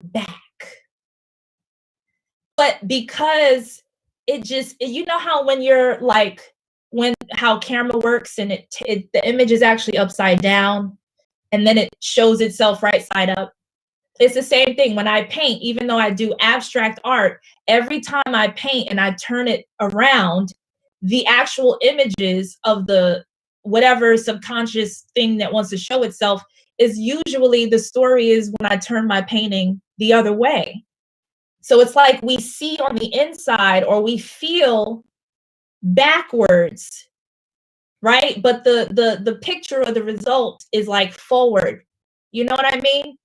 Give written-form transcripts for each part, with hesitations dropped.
back. But because it just, you know how when you're like, how camera works and the image is actually upside down and then it shows itself right side up. It's the same thing when I paint. Even though I do abstract art, every time I paint and I turn it around, the actual images of the whatever subconscious thing that wants to show itself is usually, the story is when I turn my painting the other way. So it's like we see on the inside or we feel backwards, right? But the picture or the result is like forward. You know what I mean?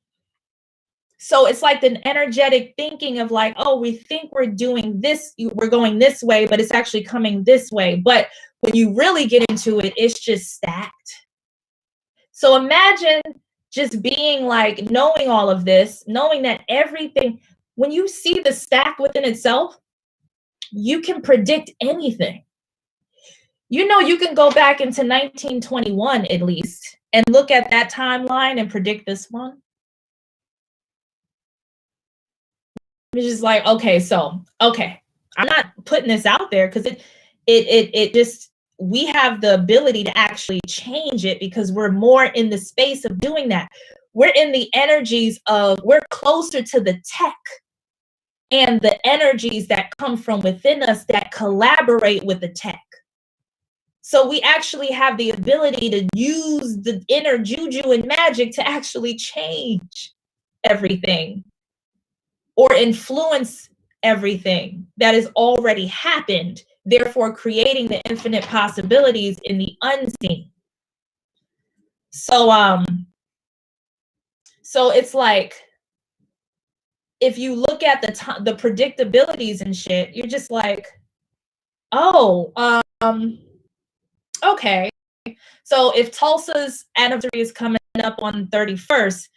So it's like an energetic thinking of like, oh, we think we're doing this, we're going this way, but it's actually coming this way. But when you really get into it, it's just stacked. So imagine just being like, knowing all of this, knowing that everything, when you see the stack within itself, you can predict anything. You know, you can go back into 1921 at least and look at that timeline and predict this one. It's just like, okay, I'm not putting this out there because it just, we have the ability to actually change it because we're more in the space of doing that. We're in the energies of, we're closer to the tech and the energies that come from within us that collaborate with the tech. So we actually have the ability to use the inner juju and magic to actually change everything or influence everything that has already happened, therefore creating the infinite possibilities in the unseen. So it's like, if you look at the predictabilities and shit, you're just like, oh, okay. So if Tulsa's anniversary is coming up on the 31st,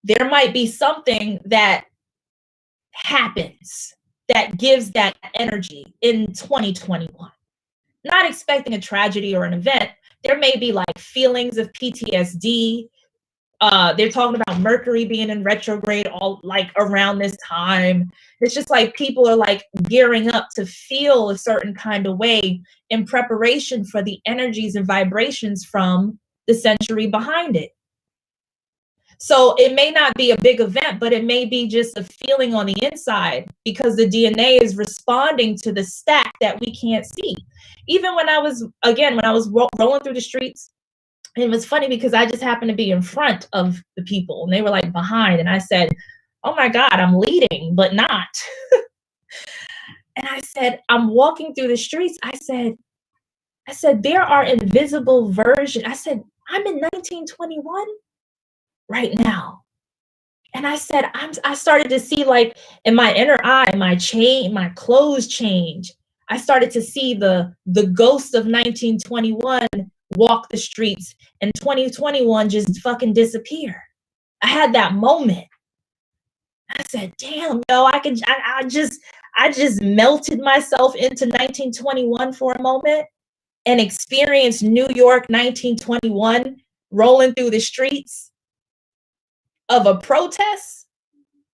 there might be something that happens that gives that energy in 2021. Not expecting a tragedy or an event. There may be like feelings of PTSD. They're talking about Mercury being in retrograde all like around this time. It's just like people are like gearing up to feel a certain kind of way in preparation for the energies and vibrations from the century behind it. So it may not be a big event, but it may be just a feeling on the inside because the DNA is responding to the stack that we can't see. Even when I was rolling through the streets, it was funny because I just happened to be in front of the people and they were like behind. And I said, oh my God, I'm leading, but not. And I said, I'm walking through the streets. I said, there are invisible versions. I said, I'm in 1921 right now. And I said, I started to see like in my inner eye, my clothes change. I started to see the ghost of 1921 walk the streets and 2021 just fucking disappear. I had that moment. I said, damn, yo, I just melted myself into 1921 for a moment and experienced New York 1921 rolling through the streets of a protest.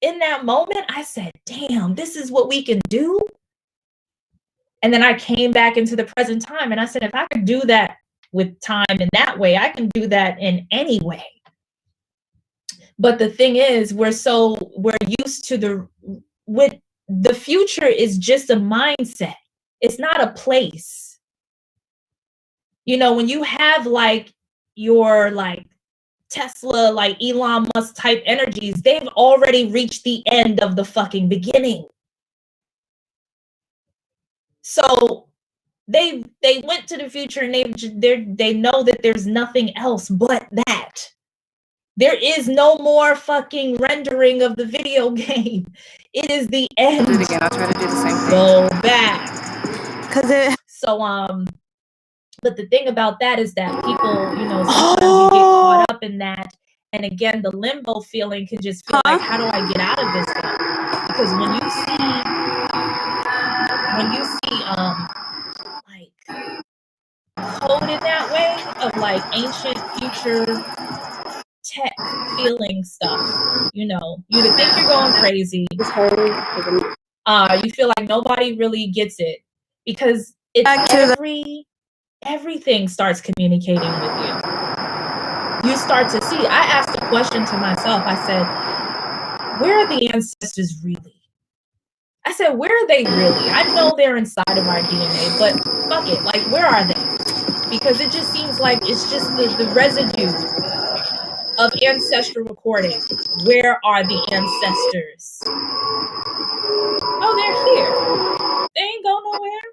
In that moment, I said, damn, this is what we can do. And then I came back into the present time and I said, if I could do that with time in that way, I can do that in any way. But the thing is, we're used to the future is just a mindset. It's not a place. You know, when you have like your like Tesla, like Elon Musk type energies, they've already reached the end of the fucking beginning. So they went to the future and they know that there's nothing else but that. There is no more fucking rendering of the video game. It is the end. Do it again. I'll try to do the same thing. Go back. But the thing about that is that people, you know, sometimes you get caught up in that. And again, the limbo feeling can just feel like, how do I get out of this though? Because when you see like code in that way of like ancient future tech feeling stuff. You know, you think you're going crazy. You feel like nobody really gets it because it's everything starts communicating with you. You start to see. I asked a question to myself. I said, where are the ancestors really? I said, where are they really? I know they're inside of our DNA, but fuck it. Like, where are they? Because it just seems like it's just the residue of ancestral recording. Where are the ancestors? Oh, they're here. They ain't go nowhere.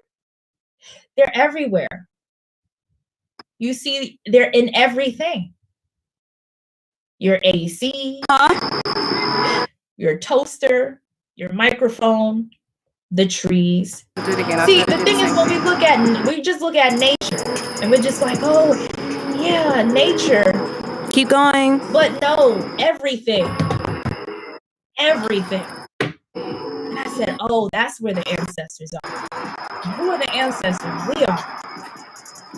They're everywhere. You see, they're in everything. Your AC, your toaster, your microphone, the trees. See, the thing is, when we just look at nature, and we're just like, oh, yeah, nature. Keep going. But no, everything. Everything. And I said, oh, that's where the ancestors are. And who are the ancestors? We are.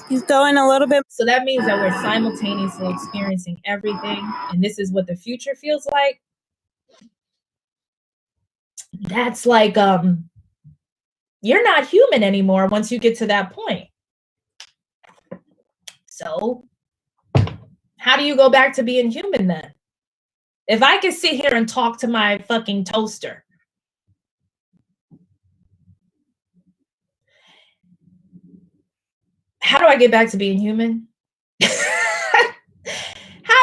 Keep going a little bit. So that means that we're simultaneously experiencing everything, and this is what the future feels like. That's like, you're not human anymore once you get to that point. So how do you go back to being human then? If I could sit here and talk to my fucking toaster, how do I get back to being human?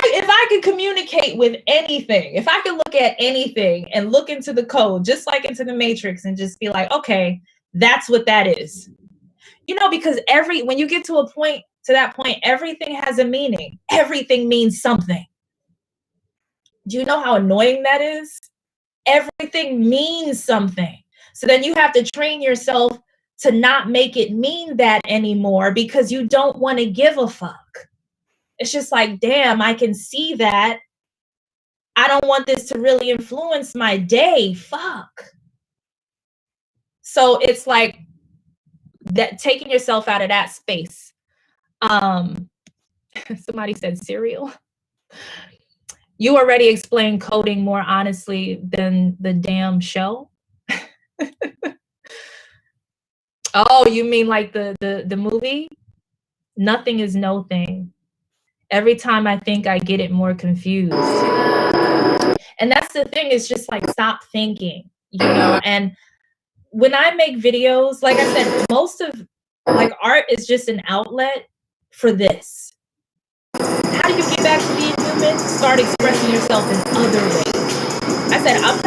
If I could communicate with anything, if I could look at anything and look into the code, just like into the Matrix, and just be like, okay, that's what that is. You know, because when you get to that point, everything has a meaning. Everything means something. Do you know how annoying that is? Everything means something. So then you have to train yourself to not make it mean that anymore because you don't want to give a fuck. It's just like, damn, I can see that. I don't want this to really influence my day. Fuck. So it's like that, taking yourself out of that space. Somebody said cereal. You already explained coding more honestly than the damn show. Oh, you mean like the movie? Nothing is no thing. Every time I think I get it more confused. And that's the thing, is just like, stop thinking, you know? And when I make videos, like I said, most of art is just an outlet for this. How do you get back to being human? Start expressing yourself in other ways. I said, I'm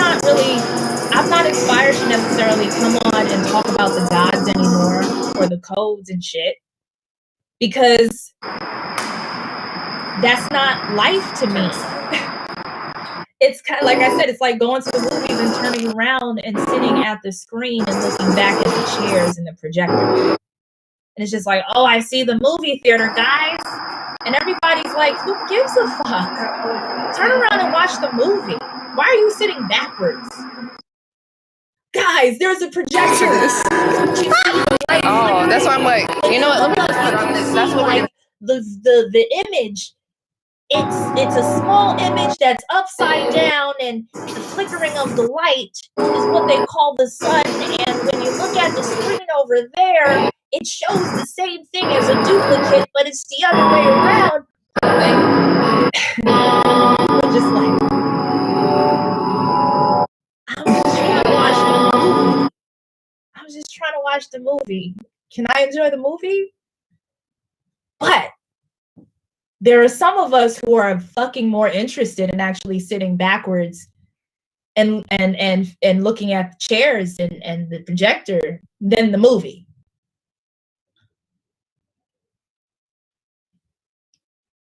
not inspired to necessarily come on and talk about the gods anymore or the codes and shit, because that's not life to me. It's kind of like I said, it's like going to the movies and turning around and sitting at the screen and looking back at the chairs and the projector. And it's just like, oh, I see the movie theater, guys. And everybody's like, who gives a fuck? Turn around and watch the movie. Why are you sitting backwards? Guys, there's a projector. Oh, that's why I'm like, you know what? Let me just put on this. That's what like the image. It's a small image that's upside down, and the flickering of the light is what they call the sun. And when you look at the screen over there, it shows the same thing as a duplicate, but it's the other way around. We're just like, I was just trying to watch the movie. Can I enjoy the movie? But there are some of us who are fucking more interested in actually sitting backwards and looking at the chairs and the projector than the movie.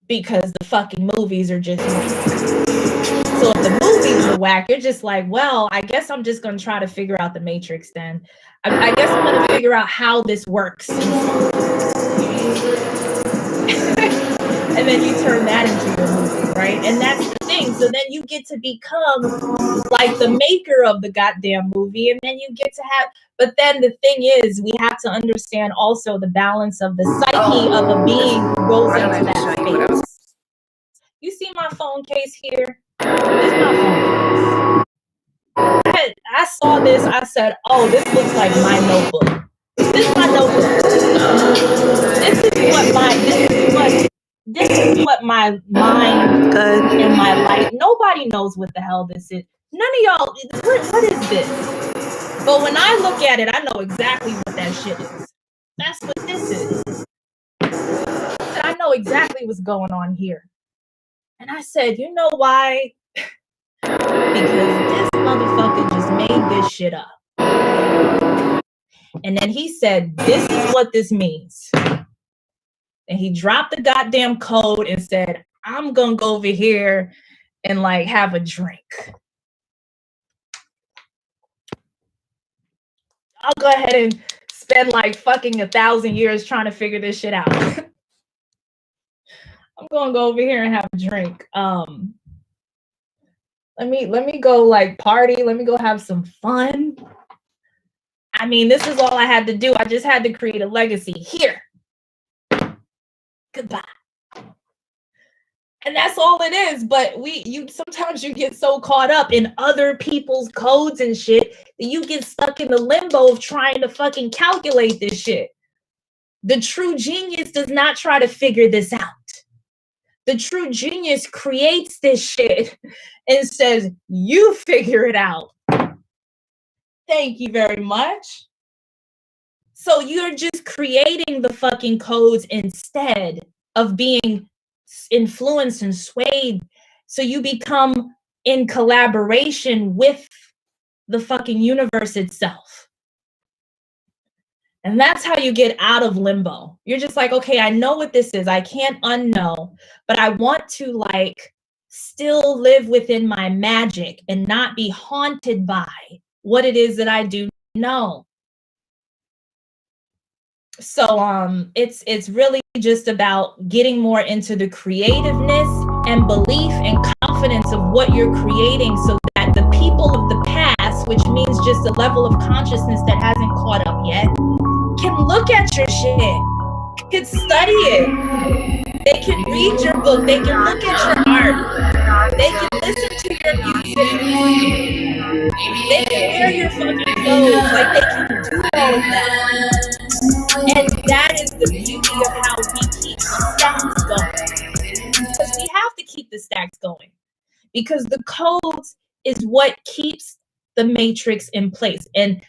Because the fucking movies are just whack. So if the movies are whack, you're just like, well, I guess I'm just going to try to figure out the Matrix then. I guess I'm going to figure out how this works. And then you turn that into your movie, right? And that's the thing. So then you get to become like the maker of the goddamn movie. And then you get to have, but then the thing is, we have to understand also the balance of the psyche of a being who goes into that space. You see my phone case here? This is my phone. I saw this. I said, "Oh, this looks like my notebook. This is my notebook. This is what my mind and my life. Nobody knows what the hell this is. None of y'all. What is this? But when I look at it, I know exactly what that shit is. That's what this is. I know exactly what's going on here. And I said, you know why? Because this motherfucker just made this shit up. And then he said, this is what this means. And he dropped the goddamn code and said, I'm gonna go over here and like have a drink. I'll go ahead and spend like fucking 1,000 years trying to figure this shit out. I'm gonna go over here and have a drink. Let me go like party. Let me go have some fun. I mean, this is all I had to do. I just had to create a legacy here. Goodbye. And that's all it is. But sometimes you get so caught up in other people's codes and shit that you get stuck in the limbo of trying to fucking calculate this shit. The true genius does not try to figure this out. The true genius creates this shit and says, you figure it out. Thank you very much. So you're just creating the fucking codes instead of being influenced and swayed. So you become in collaboration with the fucking universe itself. And that's how you get out of limbo. You're just like, okay, I know what this is. I can't unknow, but I want to like still live within my magic and not be haunted by what it is that I do know. So it's really just about getting more into the creativeness and belief and confidence of what you're creating so that the people of the past, which means just a level of consciousness that hasn't caught up yet, can look at your shit, can study it. They can read your book. They can look at your art. They can listen to your music. They can wear your fucking clothes. Like they can do all of that. And that is the beauty of how we keep the stacks going. Because we have to keep the stacks going. Because the codes is what keeps the matrix in place. And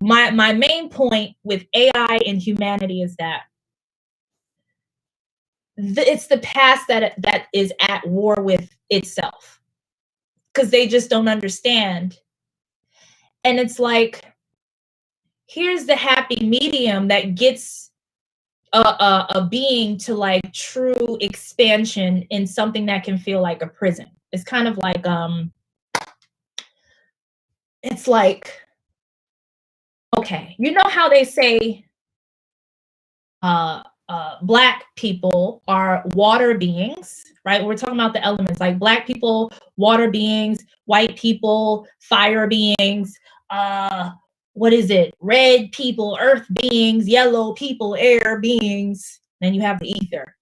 my main point with AI and humanity is that it's the past that is at war with itself. Because they just don't understand. And it's like, here's the happy medium that gets a being to like true expansion in something that can feel like a prison. It's kind of like it's like, okay, you know how they say Black people are water beings, right? We're talking about the elements, like Black people, water beings, white people, fire beings, what is it? Red people, earth beings, yellow people, air beings. Then you have the ether.